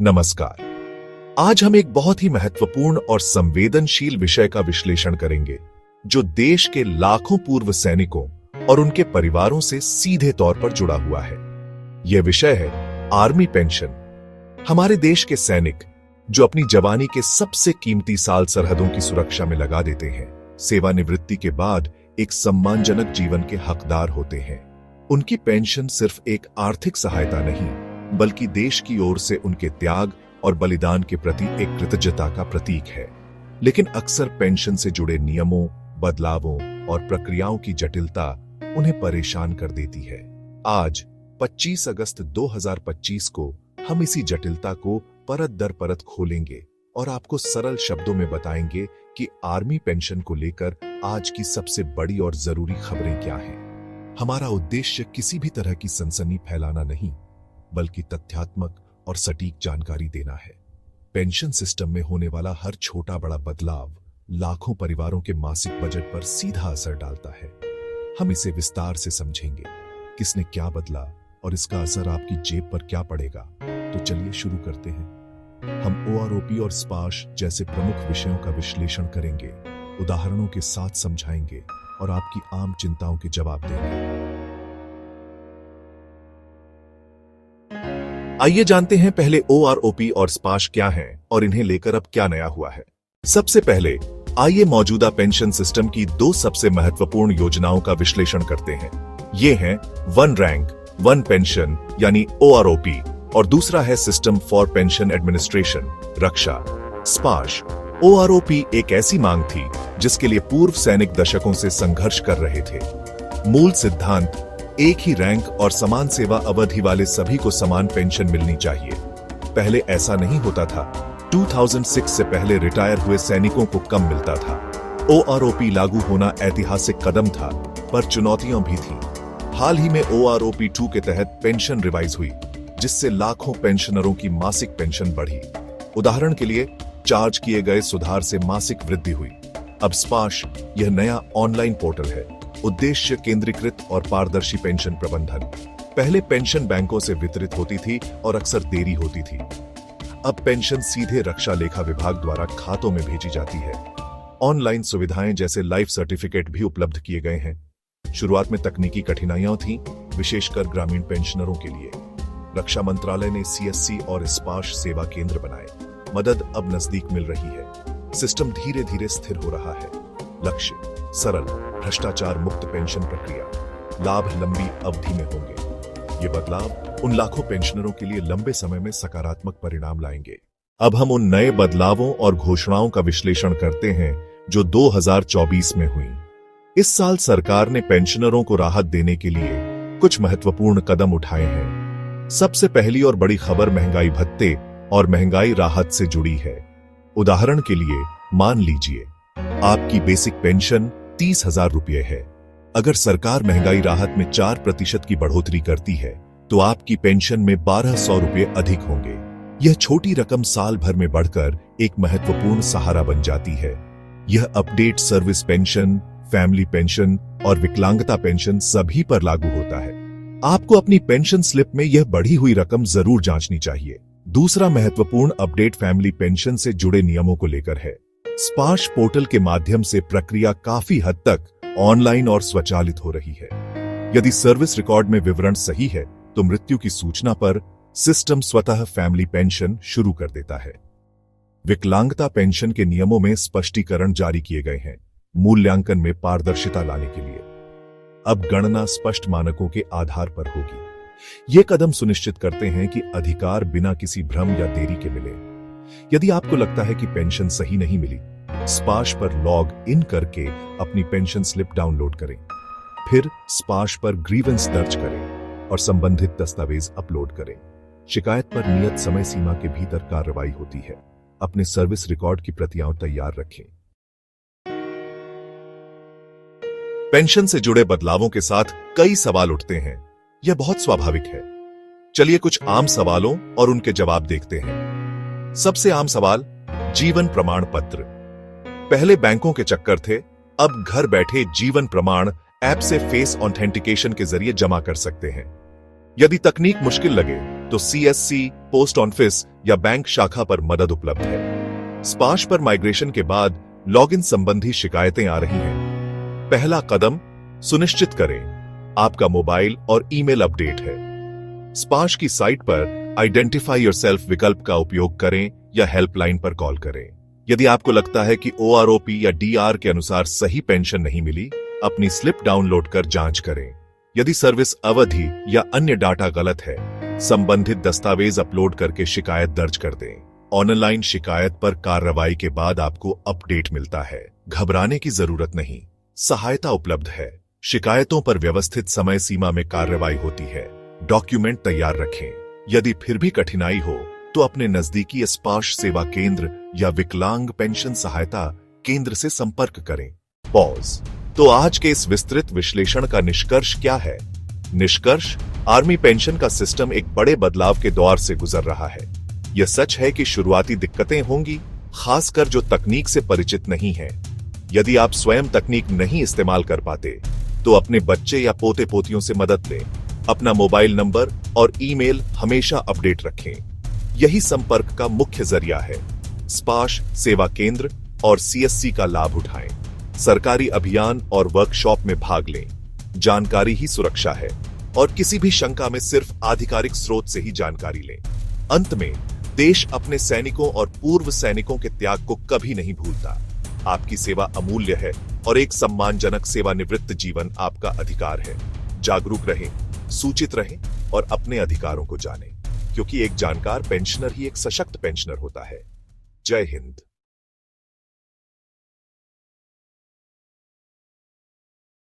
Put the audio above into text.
नमस्कार। आज हम एक बहुत ही महत्वपूर्ण और संवेदनशील विषय का विश्लेषण करेंगे, जो देश के लाखों पूर्व सैनिकों और उनके परिवारों से सीधे तौर पर जुड़ा हुआ है। यह विषय है आर्मी पेंशन। हमारे देश के सैनिक जो अपनी जवानी के सबसे कीमती साल सरहदों की सुरक्षा में लगा देते हैं, सेवानिवृत्ति के बाद एक सम्मानजनक जीवन के हकदार होते हैं। उनकी पेंशन सिर्फ एक आर्थिक सहायता नहीं, बल्कि देश की ओर से उनके त्याग और बलिदान के प्रति एक कृतज्ञता का प्रतीक है। लेकिन अक्सर पेंशन से जुड़े नियमों, बदलावों और प्रक्रियाओं की जटिलता उन्हें परेशान कर देती है। आज 25 अगस्त 2025 को हम इसी जटिलता को परत दर परत खोलेंगे और आपको सरल शब्दों में बताएंगे कि आर्मी पेंशन को लेकर आज की सबसे बड़ी और जरूरी खबरें क्या हैं। हमारा उद्देश्य किसी भी तरह की सनसनी फैलाना नहीं, बल्कि तथ्यात्मक और सटीक जानकारी देना है। पेंशन सिस्टम में होने वाला हर छोटा बड़ा बदलाव लाखों परिवारों के मासिक बजट पर सीधा असर डालता है। हम इसे विस्तार से समझेंगे, किसने क्या बदला और इसका असर आपकी जेब पर क्या पड़ेगा। तो चलिए शुरू करते हैं। हम ओआरओपी और स्पाश जैसे प्रमुख विषयों का विश्लेषण करेंगे, उदाहरणों के साथ समझाएंगे और आपकी आम चिंताओं के जवाब देंगे। आइए जानते हैं पहले ओआरओपी और स्पाश क्या हैं और इन्हें लेकर अब क्या नया हुआ है। सबसे पहले आइए मौजूदा पेंशन सिस्टम की दो सबसे महत्वपूर्ण योजनाओं का विश्लेषण करते हैं। ये हैं वन रैंक वन पेंशन यानी ओआरओपी और दूसरा है system for pension administration Raksha Sparsh. OROP एक ऐसी मांग थी जिसके लिए पूर्व सैनिक दशकों से संघर्ष कर रहे थे। मूल सिद्धांत एक ही रैंक और समान सेवा अवधि वाले सभी को समान पेंशन मिलनी चाहिए। पहले ऐसा नहीं होता था। 2006 से पहले रिटायर हुए सैनिकों को कम मिलता था। ओआरओपी लागू होना ऐतिहासिक कदम था, पर चुनौतियां भी थी। हाल ही में ओआरओपी 2 के तहत पेंशन रिवाइज हुई, जिससे लाखों पेंशनरों की मासिक पेंशन बढ़ी। उदाहरण के लिए चार्ज किए गए सुधार से मासिक वृद्धि हुई। अब स्पाश यह नया ऑनलाइन पोर्टल है। उद्देश्य केंद्रीकृत और पारदर्शी पेंशन प्रबंधन। पहले पेंशन बैंकों से वितरित होती थी और अक्सर देरी होती थी। अब पेंशन सीधे रक्षा लेखा विभाग द्वारा खातों में भेजी जाती है। ऑनलाइन सुविधाएं जैसे लाइफ सर्टिफिकेट भी उपलब्ध किए गए हैं। शुरुआत में तकनीकी कठिनाइयां थीं, विशेषकर ग्रामीण पेंशनरों के लिए। रक्षा मंत्रालय ने सीएससी और स्पाश सेवा केंद्र बनाए। मदद अब नजदीक मिल रही है। सिस्टम धीरे धीरे स्थिर हो रहा है। लक्ष्य सरल, भ्रष्टाचार मुक्त पेंशन प्रक्रिया। लाभ लंबी अवधि में होंगे। ये बदलाव उन लाखों पेंशनरों के लिए लंबे समय में सकारात्मक परिणाम लाएंगे। अब हम उन नए बदलावों और घोषणाओं का विश्लेषण करते हैं जो 2024 में हुई। इस साल सरकार ने पेंशनरों को राहत देने के लिए कुछ महत्वपूर्ण कदम उठाए हैं। सबसे पहली और बड़ी खबर महंगाई भत्ते और महंगाई राहत से जुड़ी है। उदाहरण के लिए मान लीजिए आपकी बेसिक पेंशन 30,000 रुपये है। अगर सरकार महंगाई राहत में 4% की बढ़ोतरी करती है, तो आपकी पेंशन में 1,200 रुपये अधिक होंगे। यह छोटी रकम साल भर में बढ़कर एक महत्वपूर्ण सहारा बन जाती है। यह update service pension, family pension और विकलांगता पेंशन सभी पर लागू होता है। आपको अपनी पेंशन स्लिप में यह बढ़ी हुई रकम जरूर जांचनी चाहिए। दूसरा महत्वपूर्ण अपडेट फैमिली पेंशन से जुड़े नियमों को लेकर है। स्पाश पोर्टल के माध्यम से प्रक्रिया काफी हद तक ऑनलाइन और स्वचालित हो रही है। यदि सर्विस रिकॉर्ड में विवरण सही है, तो मृत्यु की सूचना पर सिस्टम स्वतः फैमिली पेंशन शुरू कर देता है। विकलांगता पेंशन के नियमों में स्पष्टीकरण जारी किए गए हैं, मूल्यांकन में पारदर्शिता लाने के लिए। अब गणना स्पष्ट मानकों के आधार पर होगी। ये कदम सुनिश्चित करते हैं कि अधिकार बिना किसी भ्रम या देरी के मिले। यदि आपको लगता है कि पेंशन सही नहीं मिली, स्पाश पर लॉग इन करके अपनी पेंशन स्लिप डाउनलोड करें। फिर स्पाश पर ग्रीवेंस दर्ज करें और संबंधित दस्तावेज अपलोड करें। शिकायत पर नियत समय सीमा के भीतर कार्रवाई होती है। अपने सर्विस रिकॉर्ड की प्रतियां तैयार रखें। पेंशन से जुड़े बदलावों के साथ कई सवाल उठते हैं। यह बहुत स्वाभाविक है। चलिए कुछ आम सवालों और उनके जवाब देखते हैं। सबसे आम सवाल, जीवन प्रमाण पत्र। पहले बैंकों के चक्कर थे, अब घर बैठे जीवन प्रमाण ऐप से फेस ऑथेंटिकेशन के जरिए जमा कर सकते हैं। यदि तकनीक मुश्किल लगे तो सीएससी, पोस्ट ऑफिस या बैंक शाखा पर मदद उपलब्ध है। स्पाश पर माइग्रेशन के बाद लॉगिन संबंधी शिकायतें आ रही हैं। पहला कदम, सुनिश्चित करें आपका मोबाइल और ईमेल अपडेट है। स्पाश की साइट पर आइडेंटिफाई योरसेल्फ विकल्प का उपयोग करें या हेल्पलाइन पर कॉल करें। यदि आपको लगता है कि OROP या DR के अनुसार सही पेंशन नहीं मिली, अपनी स्लिप डाउनलोड कर जांच करें। यदि सर्विस अवधि या अन्य डाटा गलत है, संबंधित दस्तावेज अपलोड करके शिकायत दर्ज कर दें। ऑनलाइन शिकायत पर कार्रवाई के बाद आपको अपडेट मिलता है। घबराने की जरूरत नहीं, सहायता उपलब्ध है। शिकायतों पर व्यवस्थित समय सीमा में कार्रवाई होती है। डॉक्यूमेंट तैयार रखें। यदि फिर भी कठिनाई हो तो अपने नजदीकी स्पाश सेवा केंद्र या विकलांग पेंशन सहायता केंद्र से संपर्क करें। पॉज। तो आज के इस विस्तृत विश्लेषण का निष्कर्ष क्या है? निष्कर्ष, आर्मी पेंशन का सिस्टम एक बड़े बदलाव के दौर से गुजर रहा है। यह सच है कि शुरुआती दिक्कतें होंगी, खासकर जो तकनीक से परिचित नहीं है। यदि आप स्वयं तकनीक नहीं इस्तेमाल कर पाते तो अपने बच्चे या पोते पोतियों से मदद लें। अपना मोबाइल नंबर और ईमेल हमेशा अपडेट रखें। यही संपर्क का मुख्य जरिया है। स्पाश सेवा केंद्र और CSC का लाभ उठाएं। सरकारी अभियान और वर्कशॉप में भाग लें। जानकारी ही सुरक्षा है और किसी भी शंका में सिर्फ आधिकारिक स्रोत से ही जानकारी लें। अंत में, देश अपने सैनिकों और पूर्व सैनिकों के त्याग को कभी नहीं भूलता। आपकी सेवा अमूल्य है और एक सम्मानजनक सेवानिवृत्त जीवन आपका अधिकार है। जागरूक रहें, सूचित रहें और अपने अधिकारों को जानें, क्योंकि एक जानकार पेंशनर ही एक सशक्त पेंशनर होता है। जय हिंद।